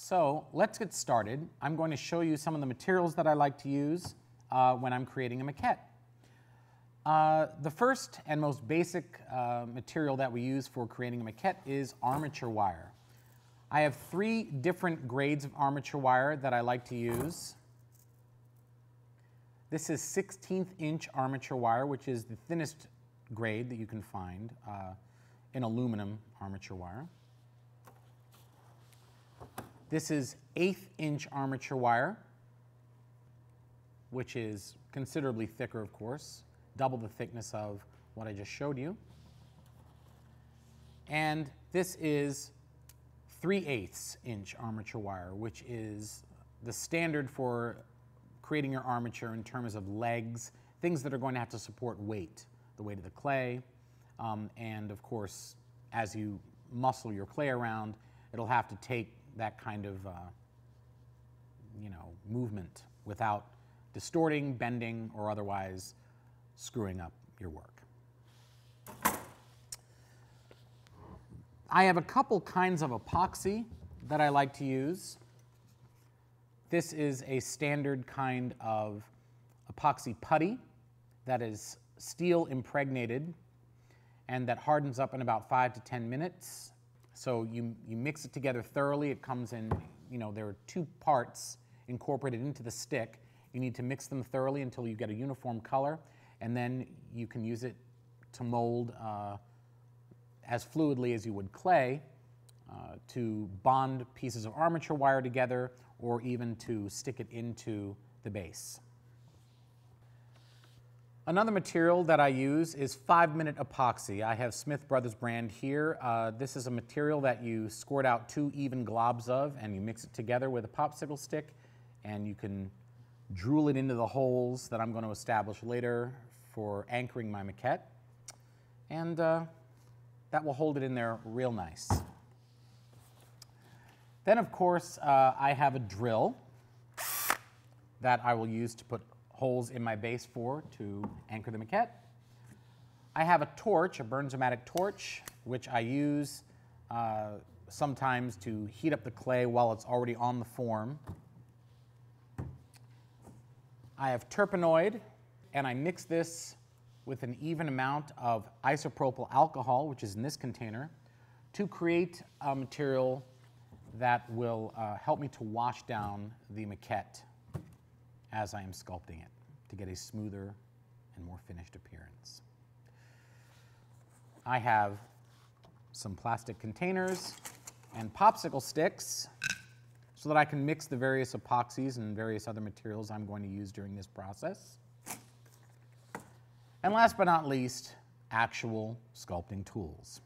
So let's get started. I'm going to show you some of the materials that I like to use when I'm creating a maquette. The first and most basic material that we use for creating a maquette is armature wire. I have 3 different grades of armature wire that I like to use. This is 16th inch armature wire, which is the thinnest grade that you can find in aluminum armature wire. This is 1/8 inch armature wire, which is considerably thicker, of course, double the thickness of what I just showed you. And this is 3/8 inch armature wire, which is the standard for creating your armature in terms of legs, things that are going to have to support weight, the weight of the clay, and of course, as you muscle your clay around, it'll have to take that kind of movement without distorting, bending, or otherwise screwing up your work. I have a couple kinds of epoxy that I like to use. This is a standard kind of epoxy putty that is steel impregnated and that hardens up in about 5 to 10 minutes. So you mix it together thoroughly. It comes in, there are 2 parts incorporated into the stick. You need to mix them thoroughly until you get a uniform color, and then you can use it to mold as fluidly as you would clay to bond pieces of armature wire together or even to stick it into the base. Another material that I use is 5-minute epoxy. I have Smith Brothers brand here. This is a material that you squirt out 2 even globs of and you mix it together with a popsicle stick, and you can drool it into the holes that I'm going to establish later for anchoring my maquette, and that will hold it in there real nice. Then of course I have a drill that I will use to put holes in my base to anchor the maquette. I have a torch, a Bernzomatic torch, which I use sometimes to heat up the clay while it's already on the form. I have Terpenoid, and I mix this with an even amount of isopropyl alcohol, which is in this container, to create a material that will help me to wash down the maquette as I am sculpting it to get a smoother and more finished appearance. I have some plastic containers and popsicle sticks so that I can mix the various epoxies and various other materials I'm going to use during this process. And last but not least, actual sculpting tools.